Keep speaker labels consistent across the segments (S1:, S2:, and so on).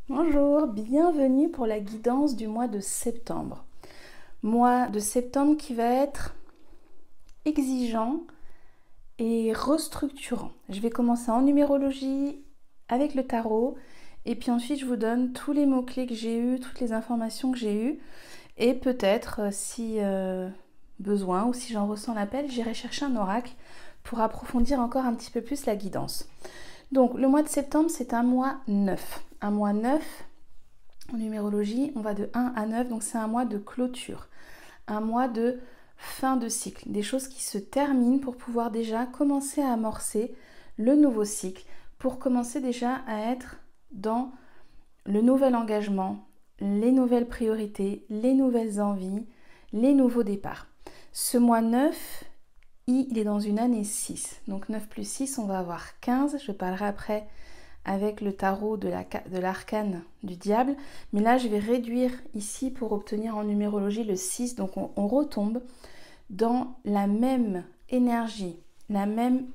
S1: Bonjour, bienvenue pour la guidance du mois de septembre. Mois de septembre qui va être exigeant et restructurant. Je vais commencer en numérologie avec le tarot et puis ensuite je vous donne tous les mots-clés que j'ai eus, toutes les informations que j'ai eues et peut-être si besoin ou si j'en ressens l'appel, j'irai chercher un oracle pour approfondir encore un petit peu plus la guidance. Donc le mois de septembre, c'est un mois 9. Un mois 9, en numérologie, on va de 1 à 9, donc c'est un mois de clôture, un mois de fin de cycle, des choses qui se terminent pour pouvoir déjà commencer à amorcer le nouveau cycle, pour commencer déjà à être dans le nouvel engagement, les nouvelles priorités, les nouvelles envies, les nouveaux départs. Ce mois 9, il est dans une année 6. Donc 9 plus 6, on va avoir 15. Je parlerai après avec le tarot de l'arcane du diable. Mais là, je vais réduire ici pour obtenir en numérologie le 6. Donc on retombe dans la même énergie, la même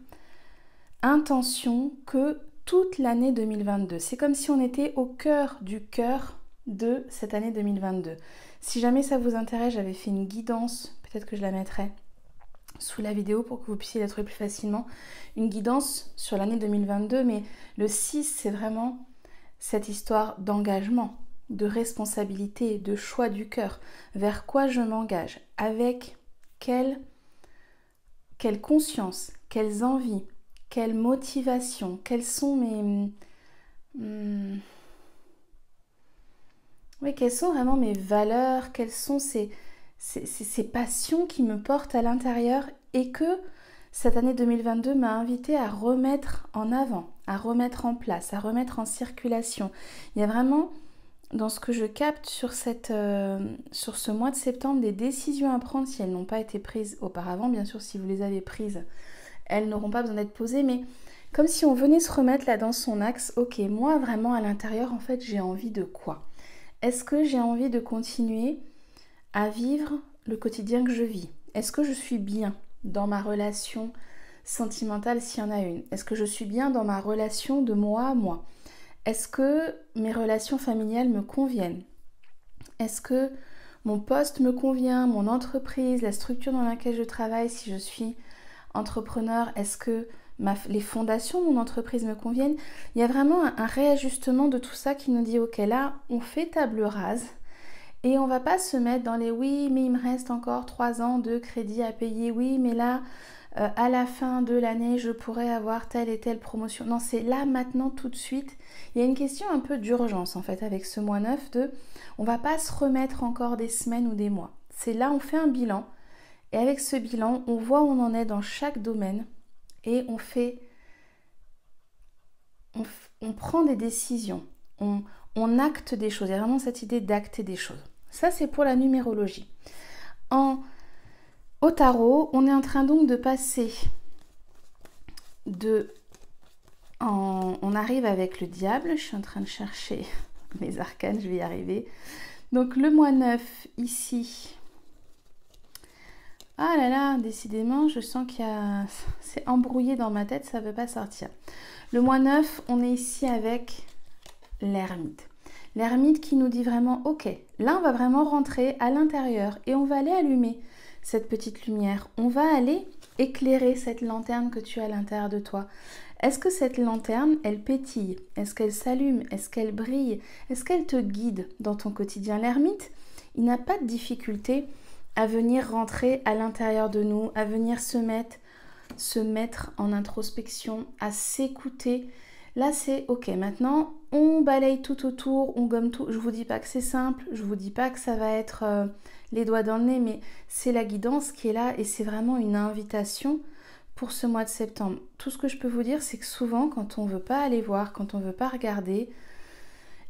S1: intention que toute l'année 2022. C'est comme si on était au cœur du cœur de cette année 2022. Si jamais ça vous intéresse, j'avais fait une guidance, peut-être que je la mettrai sous la vidéo pour que vous puissiez la trouver plus facilement, une guidance sur l'année 2022, mais le 6, c'est vraiment cette histoire d'engagement, de responsabilité, de choix du cœur. Vers quoi je m'engage? Avec quelle conscience, quelles envies, quelle motivation, quelles sont oui, quelles sont vraiment mes valeurs, quelles sont ces passions qui me portent à l'intérieur et que cette année 2022 m'a invité à remettre en avant, à remettre en place, à remettre en circulation. Il y a vraiment, dans ce que je capte sur ce mois de septembre, des décisions à prendre si elles n'ont pas été prises auparavant. Bien sûr, si vous les avez prises, elles n'auront pas besoin d'être posées, mais comme si on venait se remettre là dans son axe. Ok, moi vraiment à l'intérieur, en fait, j'ai envie de quoi? Est-ce que j'ai envie de continuer à vivre le quotidien que je vis? Est-ce que je suis bien dans ma relation sentimentale s'il y en a une? Est-ce que je suis bien dans ma relation de moi à moi? Est-ce que mes relations familiales me conviennent? Est-ce que mon poste me convient, mon entreprise, la structure dans laquelle je travaille, si je suis entrepreneur, est-ce que les fondations de mon entreprise me conviennent? Il y a vraiment un réajustement de tout ça qui nous dit ok, là on fait table rase. Et on va pas se mettre dans les oui, mais il me reste encore 3 ans de crédit à payer. Oui, mais là, à la fin de l'année, je pourrais avoir telle et telle promotion. Non, c'est là, maintenant, tout de suite. Il y a une question un peu d'urgence, en fait, avec ce mois 9 on va pas se remettre encore des semaines ou des mois. C'est là, on fait un bilan. Et avec ce bilan, on voit où on en est dans chaque domaine. Et on prend des décisions. On acte des choses. Il y a vraiment cette idée d'acter des choses. Ça, c'est pour la numérologie. Au tarot, on est en train donc de passer on arrive avec le diable. Je suis en train de chercher mes arcanes, je vais y arriver. Donc le mois 9, ici. Ah là là, décidément, je sens qu'il y a... C'est embrouillé dans ma tête, ça ne veut pas sortir. Le mois 9, on est ici avec l'ermite. L'ermite qui nous dit vraiment, ok, là on va vraiment rentrer à l'intérieur et on va aller allumer cette petite lumière. On va aller éclairer cette lanterne que tu as à l'intérieur de toi. Est-ce que cette lanterne, elle pétille? Est-ce qu'elle s'allume? Est-ce qu'elle brille? Est-ce qu'elle te guide dans ton quotidien? L'ermite, il n'a pas de difficulté à venir rentrer à l'intérieur de nous, à venir se mettre en introspection, à s'écouter. Là, c'est ok, maintenant, on balaye tout autour, on gomme tout. Je vous dis pas que c'est simple, je vous dis pas que ça va être les doigts dans le nez, mais c'est la guidance qui est là et c'est vraiment une invitation pour ce mois de septembre. Tout ce que je peux vous dire, c'est que souvent, quand on veut pas aller voir, quand on veut pas regarder,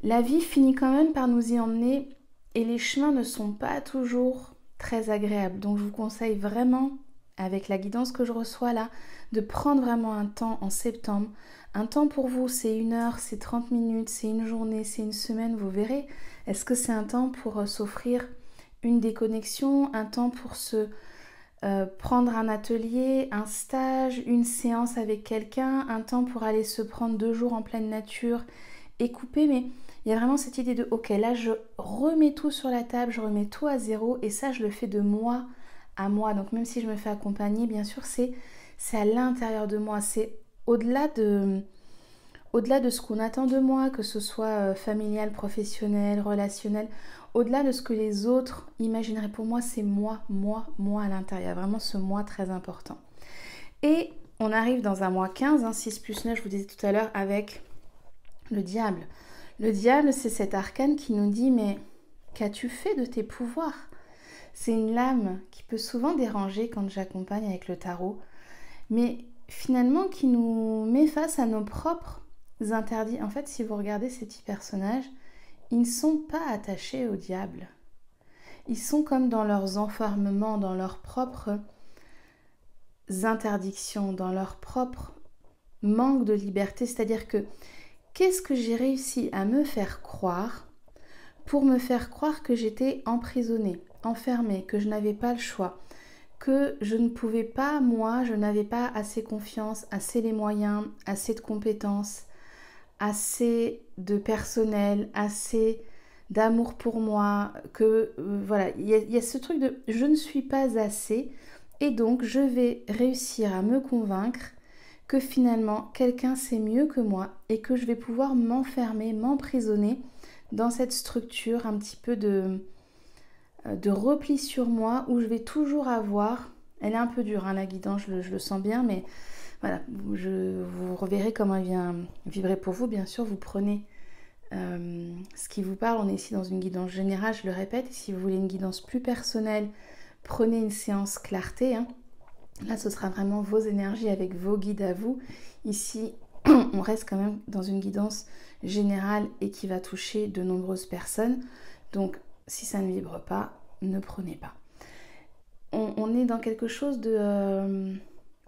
S1: la vie finit quand même par nous y emmener et les chemins ne sont pas toujours très agréables. Donc, je vous conseille vraiment, avec la guidance que je reçois là, de prendre vraiment un temps en septembre. Un temps pour vous, c'est 1 heure, c'est 30 minutes, c'est une journée, c'est une semaine, vous verrez. Est-ce que c'est un temps pour s'offrir une déconnexion, un temps pour se prendre un atelier, un stage, une séance avec quelqu'un, un temps pour aller se prendre 2 jours en pleine nature et couper, mais il y a vraiment cette idée de ok, là je remets tout sur la table, je remets tout à zéro et ça je le fais de moi à moi. Donc même si je me fais accompagner, bien sûr c'est à l'intérieur de moi, c'est au-delà de ce qu'on attend de moi, que ce soit familial, professionnel, relationnel, au-delà de ce que les autres imagineraient pour moi, c'est moi à l'intérieur, vraiment ce moi très important. Et on arrive dans un mois 15, 6 plus 9, je vous disais tout à l'heure, avec le diable. Le diable, c'est cet arcane qui nous dit, mais qu'as-tu fait de tes pouvoirs ? C'est une lame qui peut souvent déranger quand j'accompagne avec le tarot, mais finalement qui nous met face à nos propres interdits. En fait, si vous regardez ces petits personnages, ils ne sont pas attachés au diable. Ils sont comme dans leurs enfermements, dans leurs propres interdictions, dans leur propre manque de liberté. C'est-à-dire que qu'est-ce que j'ai réussi à me faire croire pour me faire croire que j'étais emprisonnée, enfermée, que je n'avais pas le choix, que je ne pouvais pas, moi, je n'avais pas assez confiance, assez les moyens, assez de compétences, assez de personnel, assez d'amour pour moi, que voilà, il y a ce truc de je ne suis pas assez et donc je vais réussir à me convaincre que finalement quelqu'un sait mieux que moi et que je vais pouvoir m'enfermer, m'emprisonner dans cette structure un petit peu de repli sur moi où je vais toujours avoir, elle est un peu dure la guidance, je le sens bien, mais voilà, vous reverrez comment elle vient vibrer pour vous. Bien sûr, vous prenez ce qui vous parle. On est ici dans une guidance générale, je le répète. Et si vous voulez une guidance plus personnelle, prenez une séance clarté. Là, ce sera vraiment vos énergies avec vos guides à vous. Ici, on reste quand même dans une guidance générale et qui va toucher de nombreuses personnes. Donc, si ça ne vibre pas, ne prenez pas. On est dans quelque chose de...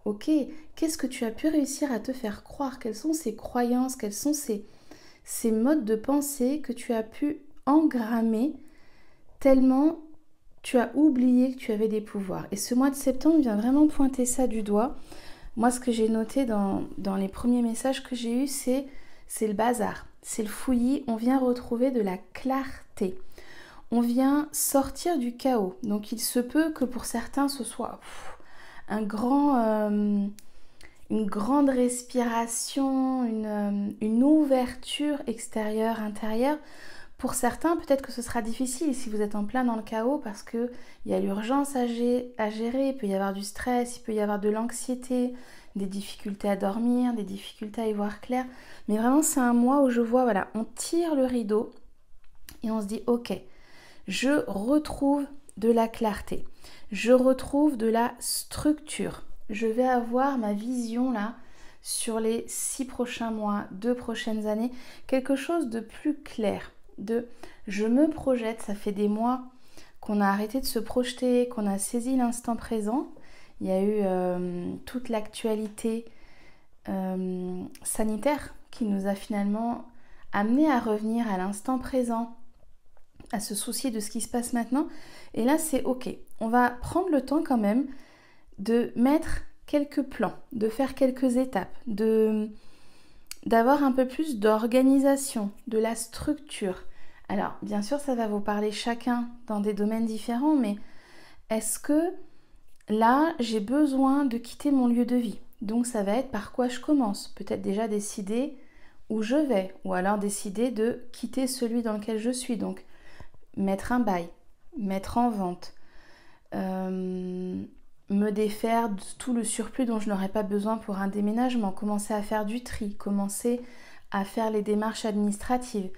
S1: ok, qu'est-ce que tu as pu réussir à te faire croire? Quelles sont ces croyances? Quels sont ces modes de pensée que tu as pu engrammer tellement tu as oublié que tu avais des pouvoirs? Et ce mois de septembre vient vraiment pointer ça du doigt. Moi, ce que j'ai noté dans les premiers messages que j'ai eus, c'est le bazar, c'est le fouillis. On vient retrouver de la clarté. On vient sortir du chaos. Donc, il se peut que pour certains, ce soit une grande respiration, une ouverture extérieure, intérieure. Pour certains, peut-être que ce sera difficile si vous êtes en plein dans le chaos parce qu'il y a l'urgence à gérer, il peut y avoir du stress, il peut y avoir de l'anxiété, des difficultés à dormir, des difficultés à y voir clair. Mais vraiment, c'est un mois où je vois, voilà, on tire le rideau et on se dit, ok, je retrouve de la clarté, je retrouve de la structure. Je vais avoir ma vision là sur les 6 prochains mois, 2 prochaines années, quelque chose de plus clair. Je me projette, ça fait des mois qu'on a arrêté de se projeter, qu'on a saisi l'instant présent. Il y a eu toute l'actualité sanitaire qui nous a finalement amené à revenir à l'instant présent, à se soucier de ce qui se passe maintenant. Et là, c'est ok. On va prendre le temps quand même de mettre quelques plans, de faire quelques étapes, d'avoir un peu plus d'organisation, de la structure. Alors, bien sûr, ça va vous parler chacun dans des domaines différents, mais est-ce que là, j'ai besoin de quitter mon lieu de vie? Donc, ça va être par quoi je commence. Peut-être déjà décider où je vais, ou alors décider de quitter celui dans lequel je suis. Donc, mettre un bail, mettre en vente, me défaire de tout le surplus dont je n'aurais pas besoin pour un déménagement, commencer à faire du tri, commencer à faire les démarches administratives.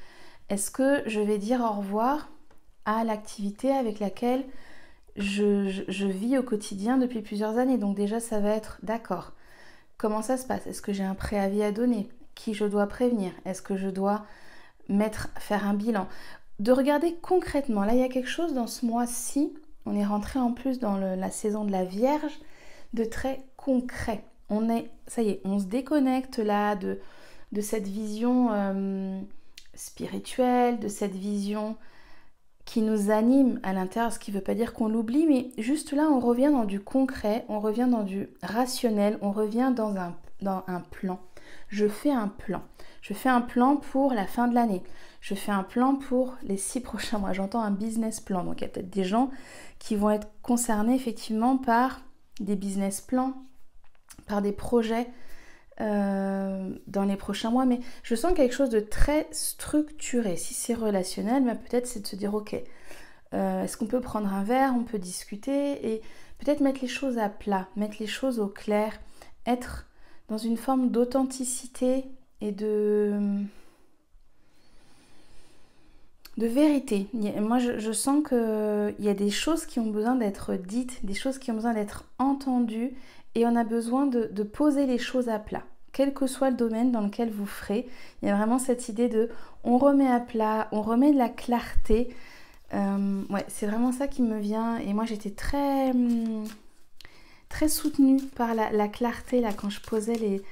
S1: Est-ce que je vais dire au revoir à l'activité avec laquelle je vis au quotidien depuis plusieurs années? Donc déjà, ça va être d'accord. Comment ça se passe? Est-ce que j'ai un préavis à donner? Qui je dois prévenir? Est-ce que je dois faire un bilan? De regarder concrètement. Là, il y a quelque chose dans ce mois-ci. On est rentré en plus dans la saison de la Vierge, de très concret. Ça y est, on se déconnecte là de cette vision spirituelle, de cette vision qui nous anime à l'intérieur, ce qui ne veut pas dire qu'on l'oublie, mais juste là, on revient dans du concret, on revient dans du rationnel, on revient dans un plan. Je fais un plan. Je fais un plan pour la fin de l'année. Je fais un plan pour les 6 prochains mois. J'entends un business plan. Donc il y a peut-être des gens qui vont être concernés effectivement par des business plans, par des projets dans les prochains mois. Mais je sens quelque chose de très structuré. Si c'est relationnel, peut-être c'est de se dire ok, est-ce qu'on peut prendre un verre, on peut discuter et peut-être mettre les choses à plat, mettre les choses au clair, être dans une forme d'authenticité et de vérité. Moi, je sens qu'il y a des choses qui ont besoin d'être dites, des choses qui ont besoin d'être entendues, et on a besoin de poser les choses à plat. Quel que soit le domaine dans lequel vous ferez, il y a vraiment cette idée de on remet à plat, on remet de la clarté. Ouais, c'est vraiment ça qui me vient. Et moi, j'étais très soutenue par la clarté là quand je posais les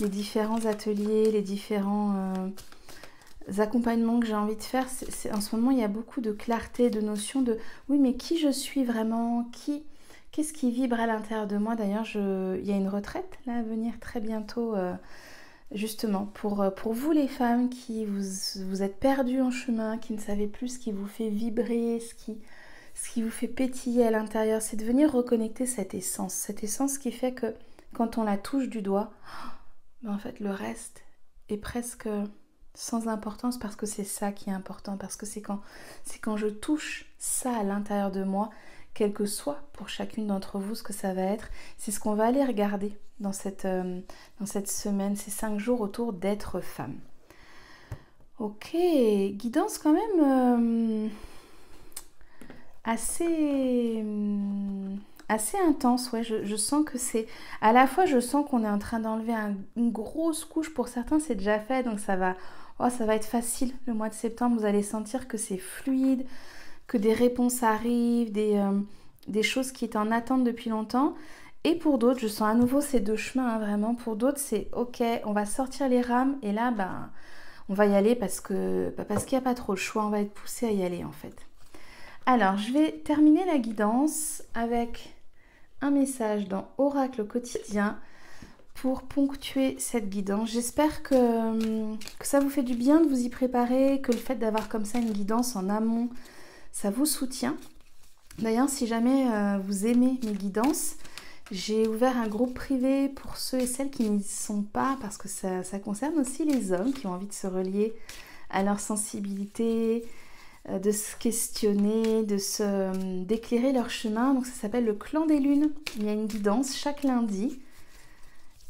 S1: différents ateliers, les différents accompagnements que j'ai envie de faire. En ce moment, il y a beaucoup de clarté, de notions de oui, mais qui je suis vraiment, qu'est-ce qui vibre à l'intérieur de moi. D'ailleurs, il y a une retraite là à venir très bientôt, justement pour vous les femmes qui vous êtes perdues en chemin, qui ne savez plus ce qui vous fait vibrer, ce qui vous fait pétiller à l'intérieur. C'est de venir reconnecter cette essence qui fait que quand on la touche du doigt, en fait le reste est presque sans importance, parce que c'est ça qui est important, parce que c'est quand je touche ça à l'intérieur de moi, quel que soit pour chacune d'entre vous ce que ça va être, c'est ce qu'on va aller regarder dans cette semaine, ces 5 jours autour d'être femme. Ok, guidance quand même assez intense, ouais. Je sens que c'est... À la fois, je sens qu'on est en train d'enlever une grosse couche. Pour certains, c'est déjà fait, donc ça va être facile. Le mois de septembre, vous allez sentir que c'est fluide, que des réponses arrivent, des choses qui étaient en attente depuis longtemps. Et pour d'autres, je sens à nouveau ces deux chemins, vraiment. Pour d'autres, c'est ok, on va sortir les rames, et là, on va y aller parce qu'il n'y a pas trop le choix, on va être poussé à y aller en fait. Alors, je vais terminer la guidance avec un message dans Oracle quotidien pour ponctuer cette guidance. J'espère que ça vous fait du bien de vous y préparer, que le fait d'avoir comme ça une guidance en amont, ça vous soutient. D'ailleurs, si jamais vous aimez mes guidances, j'ai ouvert un groupe privé pour ceux et celles qui n'y sont pas, parce que ça concerne aussi les hommes qui ont envie de se relier à leur sensibilité, de se questionner, d'éclairer leur chemin. Donc ça s'appelle le Clan des Lunes. Il y a une guidance chaque lundi.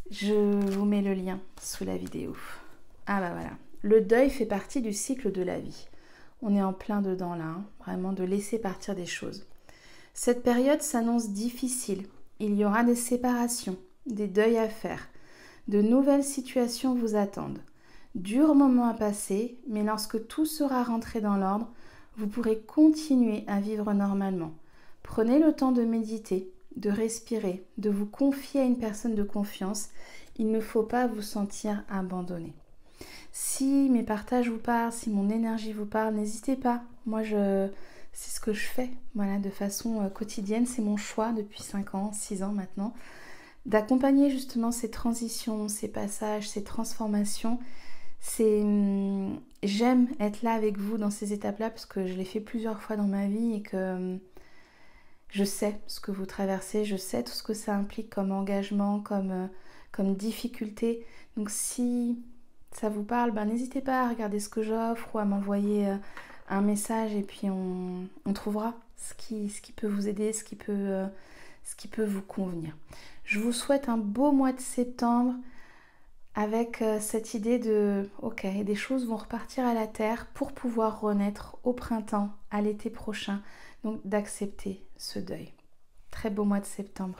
S1: Je vous mets le lien sous la vidéo. Ah bah voilà. Le deuil fait partie du cycle de la vie. On est en plein dedans là, hein, vraiment de laisser partir des choses. Cette période s'annonce difficile. Il y aura des séparations, des deuils à faire. De nouvelles situations vous attendent. Durs moments à passer, mais lorsque tout sera rentré dans l'ordre, vous pourrez continuer à vivre normalement. Prenez le temps de méditer, de respirer, de vous confier à une personne de confiance. Il ne faut pas vous sentir abandonné. Si mes partages vous parlent, si mon énergie vous parle, n'hésitez pas. Moi, c'est ce que je fais, voilà, de façon quotidienne. C'est mon choix depuis 5 ans, 6 ans maintenant, d'accompagner justement ces transitions, ces passages, ces transformations. J'aime être là avec vous dans ces étapes-là, parce que je l'ai fait plusieurs fois dans ma vie et que je sais ce que vous traversez, je sais tout ce que ça implique comme engagement, comme difficulté. Donc si ça vous parle, n'hésitez pas à regarder ce que j'offre ou à m'envoyer un message, et puis on trouvera ce qui peut vous aider, ce qui peut vous convenir. Je vous souhaite un beau mois de septembre, avec cette idée de ok, des choses vont repartir à la terre pour pouvoir renaître au printemps, à l'été prochain. Donc d'accepter ce deuil. Très beau mois de septembre.